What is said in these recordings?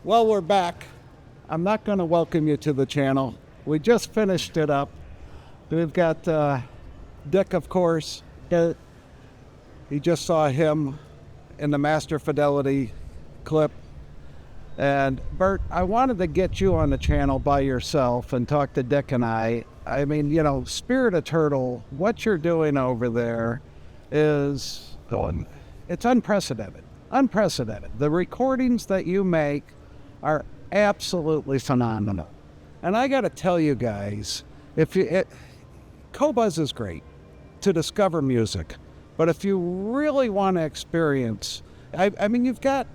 Well, we're back. I'm not going to welcome you to the channel. We just finished it up. We've got Dick, of course. You just saw him in the Master Fidelity clip. And Bert, I wanted to get you on the channel by yourself and talk to Dick and I. I mean, you know, Spirit of Turtle, what you're doing over there is, it's unprecedented. Unprecedented. The recordings that you make are absolutely phenomenal. And I got to tell you guys, Qobuz is great to discover music, but if you really want to experience, I mean, you've got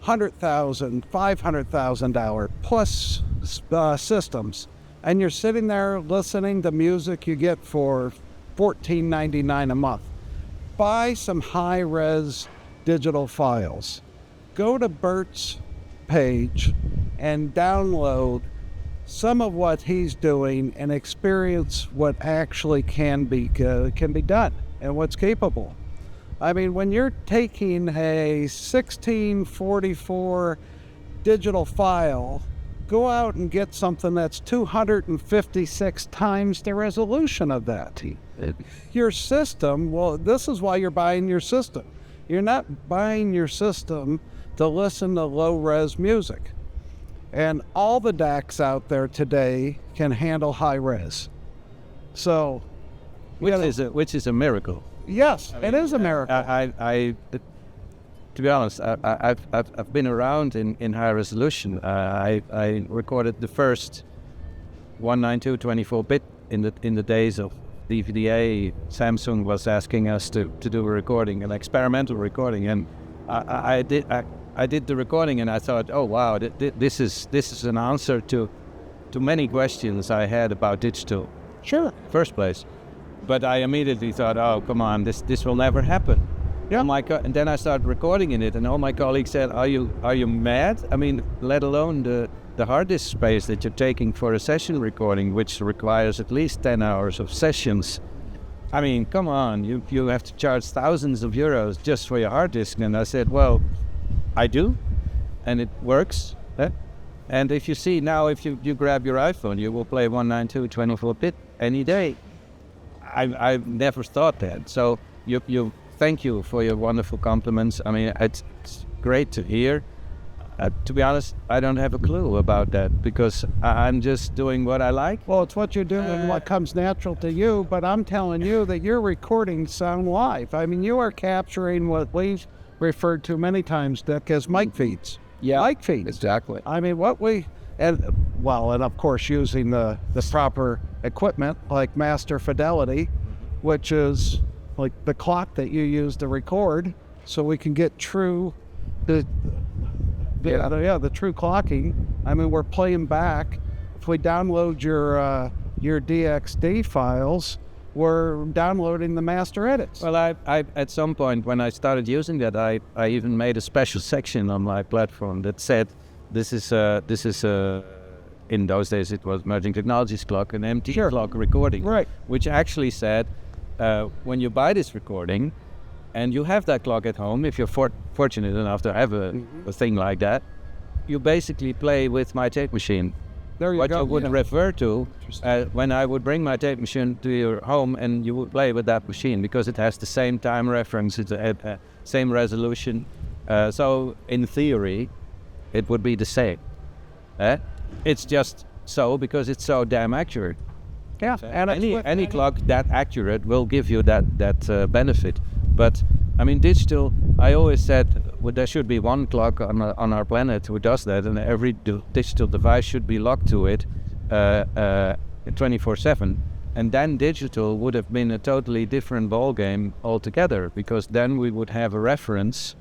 $100,000, $500,000 plus systems, and you're sitting there listening to music you get for $14.99 a month. Buy some high-res digital files. Go to Bert's page and download some of what he's doing and experience what actually can be done and what's capable. I mean, when you're taking a 1644 digital file, go out and get something that's 256 times the resolution of that. Your system, well, this is why you're buying your system. You're not buying your system to listen to low-res music. And all the DACs out there today can handle high-res. So, which is a miracle. Yes, it is a miracle. To be honest, I've been around in high resolution. I recorded the first 192 24-bit in the days of DVDA. Samsung was asking us to do a recording, an experimental recording, and I did the recording, and I thought, oh wow, this is an answer to many questions I had about digital. Sure. First place. But I immediately thought, oh, come on, this will never happen. Yeah. And then I started recording in it, and all my colleagues said, are you mad? I mean, let alone the hard disk space that you're taking for a session recording, which requires at least 10 hours of sessions. I mean, come on, you have to charge thousands of euros just for your hard disk. And I said, well, I do, and it works. And if you see now, if you grab your iPhone, you will play 192 24-bit any day. I've never thought that. So you thank you for your wonderful compliments. I mean, it's great to hear. To be honest, I don't have a clue about that because I'm just doing what I like. Well, it's what you're doing and what comes natural to you, but I'm telling you that your recordings sound live. I mean, you are capturing what we've referred to many times, Dick, as mic feeds. Yeah, mic feeds. Exactly. I mean, and of course using the proper equipment like Master Fidelity, which is like the clock that you use to record, so we can get true the true clocking. I mean, we're playing back. If we download your DXD files, we're downloading the master edits. Well, I at some point when I started using that, I even made a special section on my platform that said, this is in those days it was Merging Technologies clock, an MT clock recording, right? Which actually said, when you buy this recording, and you have that clock at home, if you're fortunate enough to have a thing like that, you basically play with my tape machine. There you what go. you would refer to when I would bring my tape machine to your home, and you would play with that machine because it has the same time reference, it's same resolution. So in theory, it would be the same. It's just so because it's so damn accurate. Yeah, and any clock that accurate will give you that benefit. But I mean, digital. I always said there should be one clock on our planet who does that, and every digital device should be locked to it 24/7. And then digital would have been a totally different ball game altogether, because then we would have a reference.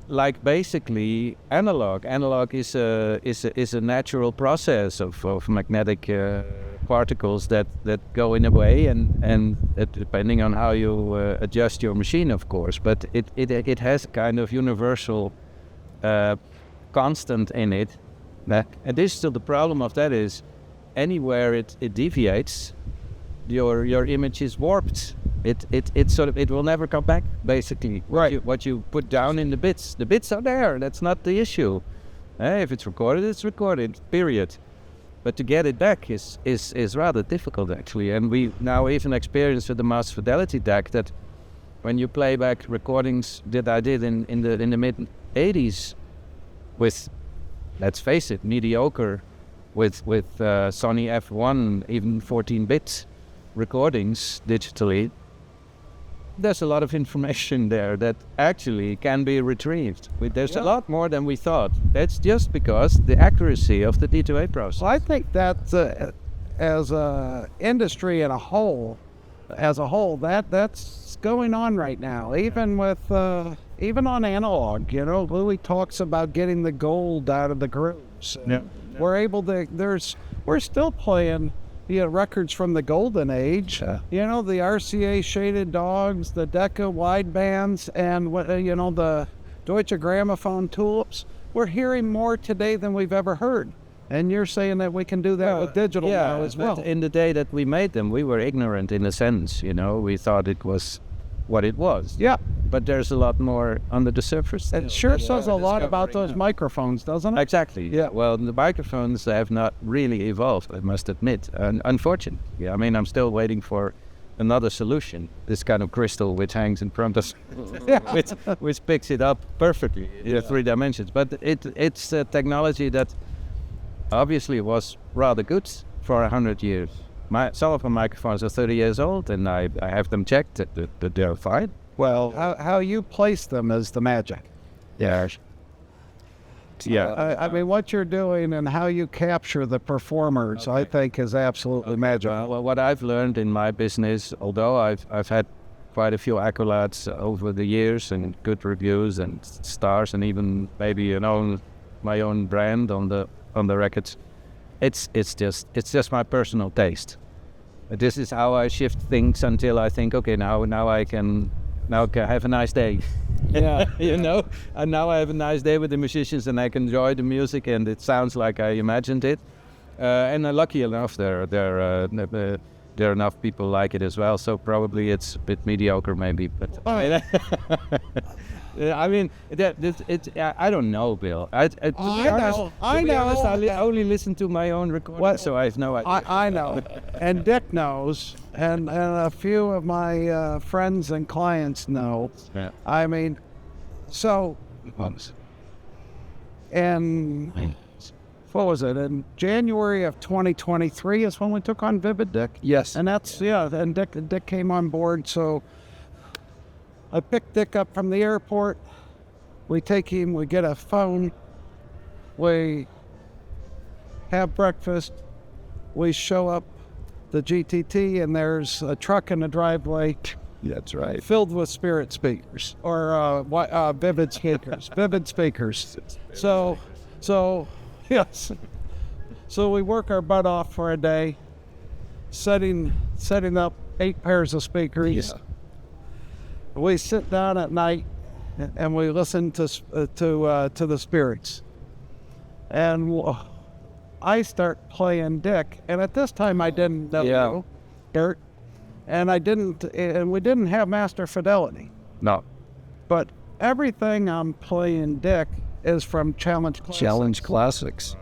Like basically analog. Analog is a natural process of magnetic particles that go in a way, and depending on how you adjust your machine, of course. But it has a kind of universal constant in it. And this still the problem of that is, anywhere it deviates, your image is warped. It sort of, it will never come back, basically. Right. What you put down in the bits are there. That's not the issue. If it's recorded, period. But to get it back is rather difficult, actually. And we now even experience with the Master Fidelity deck that when you play back recordings that I did in the mid 80s with, let's face it, mediocre, with Sony F1, even 14-bit recordings digitally, there's a lot of information there that actually can be retrieved. There's a lot more than we thought. That's just because the accuracy of the D2A process. Well, I think that as a industry as a whole, that's going on right now. Even with even on analog, Louis talks about getting the gold out of the grooves. Yeah. We're able to. We're still playing records from the golden age. The RCA shaded dogs, the Decca wide bands, and the Deutsche Grammophon tulips. We're hearing more today than we've ever heard. And you're saying that we can do that with digital now as well. In the day that we made them, we were ignorant in a sense. We thought it was what it was. Yeah. But there's a lot more under the surface. It sure says a lot about those microphones, doesn't it? Exactly. Yeah. Well, the microphones have not really evolved, I must admit. Unfortunately. I mean, I'm still waiting for another solution. This kind of crystal which hangs in front of, which picks it up perfectly in 3 dimensions. But it's a technology that obviously was rather good for 100 years. Some of my microphones are 30 years old, and I have them checked that they're fine. Well, how you place them is the magic. Yeah. I mean, what you're doing and how you capture the performers, I think, is absolutely magical. Well, what I've learned in my business, although I've had quite a few accolades over the years and good reviews and stars, and even maybe my own brand on the records, it's just my personal taste. This is how I shift things until I think, okay, now I can have a nice day. Yeah. And now I have a nice day with the musicians, and I can enjoy the music, and it sounds like I imagined it. And lucky enough, there are enough people like it as well. So probably it's a bit mediocre, maybe. But I mean, I don't know, Bill. To be honest, I only listen to my own recordings, so I have no idea. I know, and Dick knows, and a few of my friends and clients know. Yeah. I mean, so, and what was it? In January of 2023 is when we took on Vivid Dick. Yes. And and Dick came on board, so I picked Dick up from the airport. We take him, we get a phone, we have breakfast, we show up the GTT, and there's a truck in the driveway. That's right. Filled with Spirit speakers, or Vivid speakers. Vivid speakers. So, yes. So we work our butt off for a day, setting up 8 pairs of speakers. Yeah. We sit down at night and we listen to the Spirits, and I start playing Dick. And at this time, I didn't know Bert, and we didn't have Master Fidelity. No. But everything I'm playing Dick is from Challenge Classics. Challenge Classics.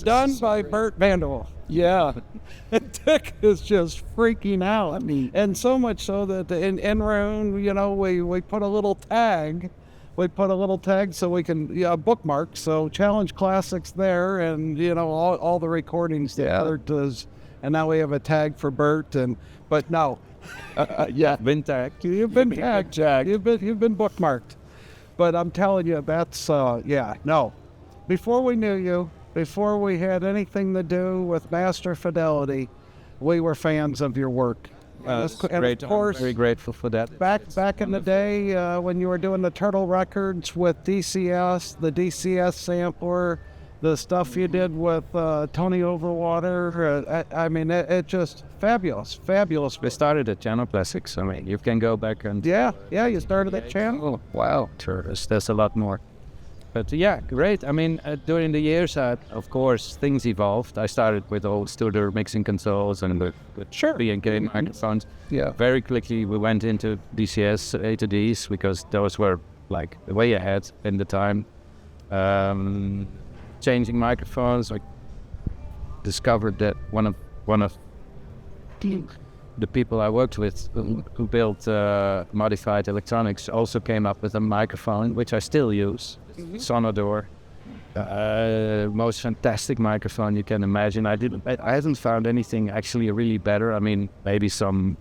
Done by Bert Vanderwolf. Yeah. Dick is just freaking out. And so much so that in room, we put a little tag. We put a little tag so we can bookmark. So Challenge Classics there, and all the recordings that Bert does. And now we have a tag for Bert. But no, Been tagged. you've been tagged, Jack. You've been bookmarked. But I'm telling you, that's no. Before we knew you, before we had anything to do with Master Fidelity, we were fans of your work. That's And great. of course, I'm very grateful for that. back in the day when you were doing the Turtle records with DCS, the DCS sampler, the stuff you did with Tony Overwater, I mean, it just fabulous. We started at Channel Classics. I mean, you can go back and... Yeah, you started that channel. Oh, wow. There's a lot more. But yeah, great. I mean, during the years, of course, things evolved. I started with old Studer mixing consoles and the B&K microphones. Yeah. Very quickly, we went into DCS A to Ds because those were like way ahead in the time. Changing microphones, I discovered that one of the people I worked with who built modified electronics also came up with a microphone, which I still use. Sonodor, most fantastic microphone you can imagine. I haven't found anything actually really better. I mean, maybe some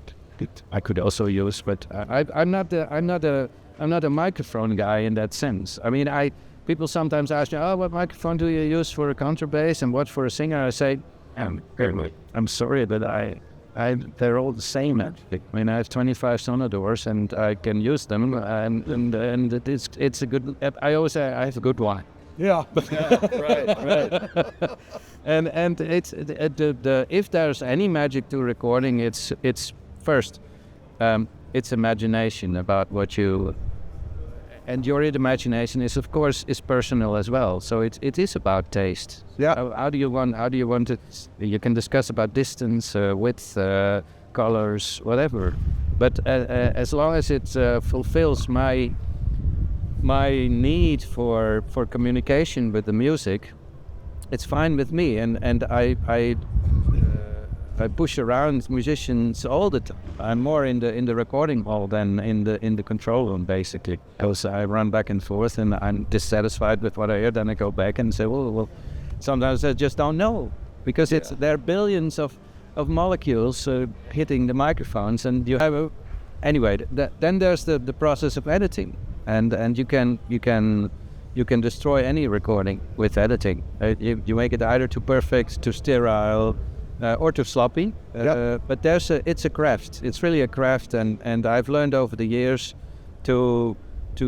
I could also use, but I'm not a microphone guy in that sense. I mean, people sometimes ask me, "Oh, what microphone do you use for a contrabass and what for a singer?" I say, "I'm sorry, but they're all the same. I mean, I have 25 Sonodors and I can use them, and it's a good. I always say I have a good one. Yeah. Right. And it's the if there's any magic to recording, it's first, it's imagination about what you. And your imagination is, of course, personal as well. So it is about taste. Yeah. How do you want it? You can discuss about distance, width, colors, whatever. But as long as it fulfills my need for communication with the music, it's fine with me. And I push around musicians all the time. I'm more in the recording hall than in the control room, basically, because I run back and forth and I'm dissatisfied with what I hear. Then I go back and say, well, sometimes I just don't know, because there are billions of molecules hitting the microphones, and you have anyway. Then there's the process of editing, and you can destroy any recording with editing. You make it either too perfect, too sterile. Or too sloppy, but it's a craft. It's really a craft, and I've learned over the years to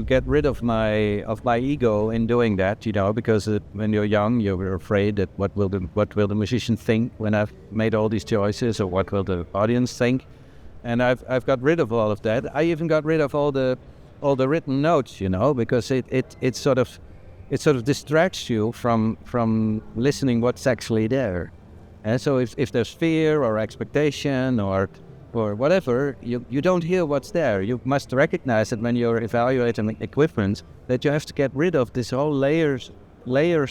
get rid of my ego in doing that. Because when you're young, you're afraid that what will the musician think when I've made all these choices, or what will the audience think? And I've got rid of all of that. I even got rid of all the written notes, because it sort of distracts you from listening what's actually there. And so if there's fear or expectation or whatever, you don't hear what's there. You must recognize that when you're evaluating equipment, that you have to get rid of this whole layers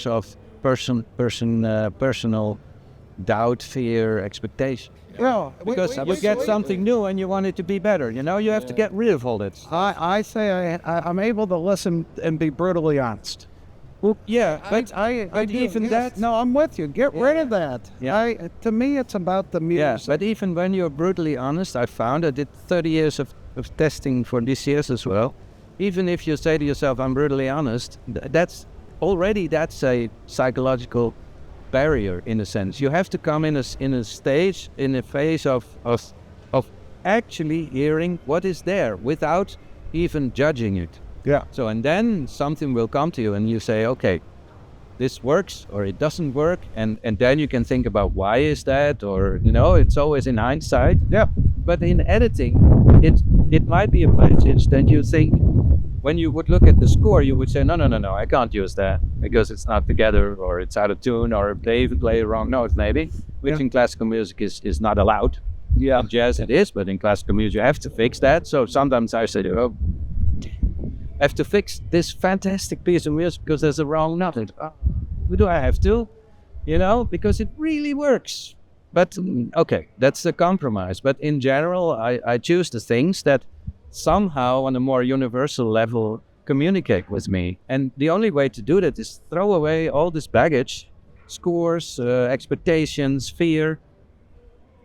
of personal doubt, fear, expectation. Yeah, Because you get something new and you want it to be better. You have to get rid of all that. I say I'm able to listen and be brutally honest. Well, yeah, but even that. that. No, I'm with you. Get rid of that. Yeah. To me, it's about the music. Yeah, but even when you're brutally honest, I found I did 30 years of testing for DCS as well. Even if you say to yourself, "I'm brutally honest," that's a psychological barrier in a sense. You have to come in a phase of actually hearing what is there without even judging it. Yeah. So, and then something will come to you and you say, okay, this works or it doesn't work. And then you can think about why is that, or, it's always in hindsight. Yeah. But in editing, it might be a passage that you think, when you would look at the score, you would say, no, I can't use that because it's not together, or it's out of tune, or they even play a wrong note maybe, which in classical music is not allowed. Yeah. In jazz it is, but in classical music you have to fix that. So sometimes I say, I have to fix this fantastic piece of music because there's a wrong note. Do I have to? Because it really works. But okay, that's the compromise. But in general, I choose the things that somehow on a more universal level communicate with me. And the only way to do that is throw away all this baggage, scores, expectations, fear.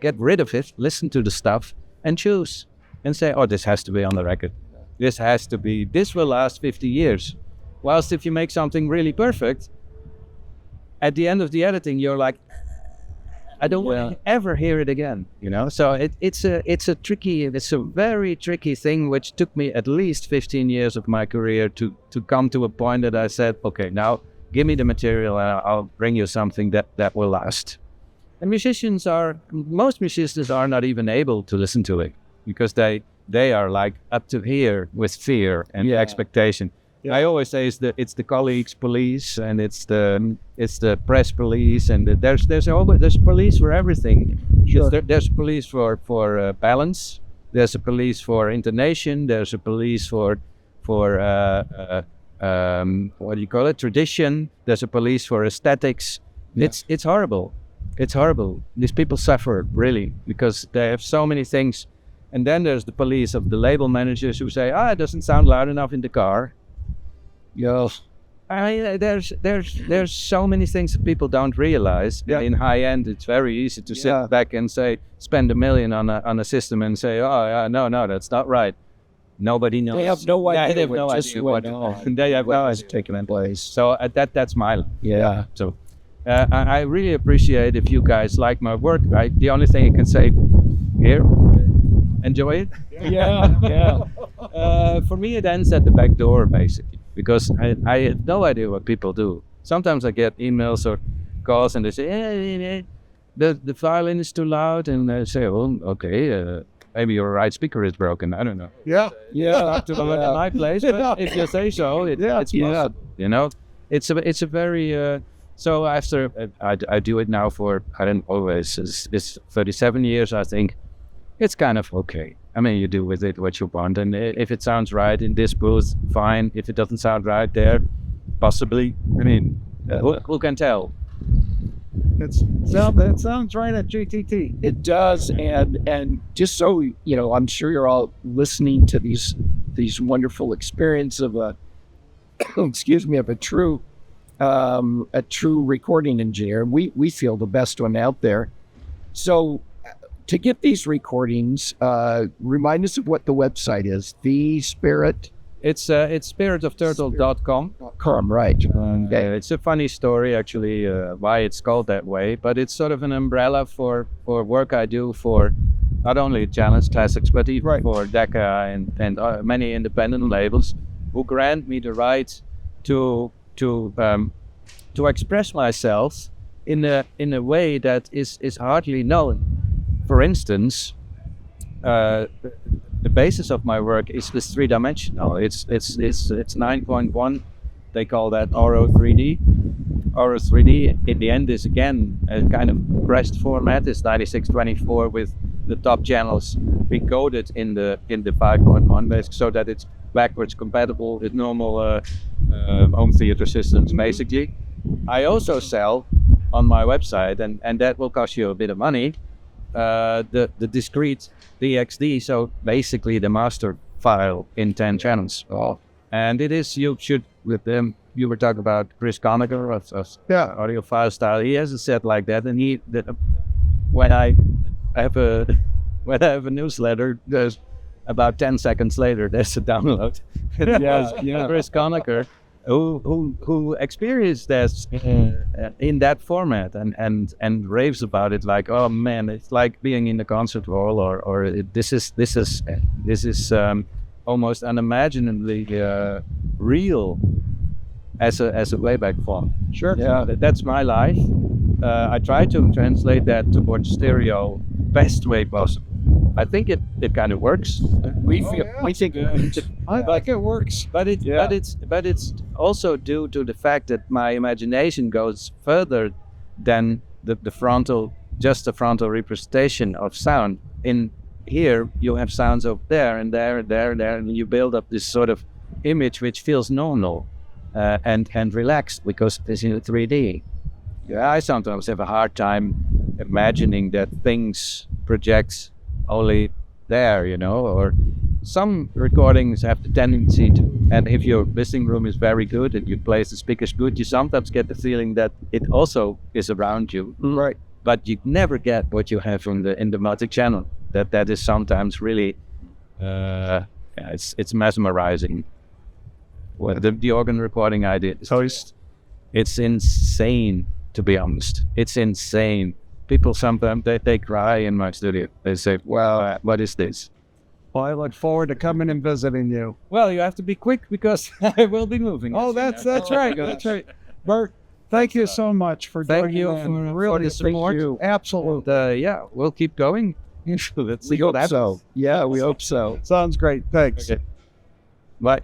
Get rid of it, listen to the stuff, and choose. And say, this has to be on the record. This will last 50 years. Whilst if you make something really perfect, at the end of the editing, you're like, I don't want to ever hear it again, So it's a very tricky thing, which took me at least 15 years of my career to come to a point that I said, okay, now give me the material and I'll bring you something that will last. And most musicians are not even able to listen to it because they are like up to here with fear and expectation. I always say it's the colleagues police, and it's the press police, and there's police for everything. Sure. There's police for balance. There's a police for intonation. There's a police for what do you call it? Tradition. There's a police for aesthetics. Yeah. It's horrible. It's horrible. These people suffer really because they have so many things. And then there's the police of the label managers who say, it doesn't sound loud enough in the car. I mean, there's so many things that people don't realize. Yeah. In high end, it's very easy to sit back and say, spend $1 million on a system and say, no, that's not right. Nobody knows. They have no idea. They have no just idea went what. on. They have no idea. Taking place. So that's my life. Yeah. So I really appreciate if you guys like my work. The only thing I can say here, enjoy it. Yeah. For me, it ends at the back door, basically, because I have no idea what people do. Sometimes I get emails or calls and they say, hey, the violin is too loud. And I say, well, okay, maybe your right speaker is broken. I don't know. Yeah. Not to go in my place, but if you say so, it's possible. You know, it's a very... so after I do it now for, I don't know, it's 37 years, I think. It's kind of okay. I mean, you do with it what you want, and if it sounds right in this booth, fine. If it doesn't sound right there, possibly. I mean, who can tell? It sounds right at GTT. It does, and just so you know, I'm sure you're all listening to these wonderful experience of a of a true recording engineer. We feel the best one out there. So to get these recordings, remind us of what the website is. The Spirit. It's spiritofturtle.com. Right. It's a funny story, actually, why it's called that way, but it's sort of an umbrella for work I do for not only Challenge Classics, but even for Decca and many independent labels who grant me the right to express myself in a way that is hardly known. For instance, the basis of my work is this three-dimensional. It's 9.1. They call that Oro 3D. Oro 3D in the end is again a kind of compressed format. It's 9624 with the top channels recoded in the 5.1 basic, so that it's backwards compatible with normal home theater systems. Basically, I also sell on my website, and that will cost you a bit of money. The discrete DXD, so basically the master file in 10 channels. And it is, you should, with them, you were talking about Chris Conacher of Audiophile Style. He has a set like that, and when I have a newsletter, there's about 10 seconds later there's a download. Chris Conacher, who experienced this in that format and raves about it, like, oh man, it's like being in the concert hall, or this is almost unimaginably real as a playback form. Sure. Yeah, that's my life. I try to translate that towards stereo best way possible. I think it kind of works. We think I think it works. But it's also due to the fact that my imagination goes further than the frontal representation of sound. In here you have sounds up there and there and there and there, and you build up this sort of image which feels normal and relaxed because it's in 3D. I sometimes have a hard time imagining that things project only there, or some recordings have the tendency to, and if your listening room is very good and you place the speakers good, you sometimes get the feeling that it also is around you. Right. But you never get what you have in the multi-channel. That is sometimes really, it's mesmerizing. The organ recording I did. So it's insane, to be honest. It's insane. People sometimes, they cry in my studio. They say, well, what is this? Well, I look forward to coming and visiting you. Well, you have to be quick because I will be moving. Oh, that's right. That's right. Bert, thank you so much for Thank joining you in. for Really the support. appreciate you. Absolutely. Yeah, we'll keep going. Let's see we hope what happens. so. Yeah, we hope so. Sounds great. Thanks. Okay. Bye.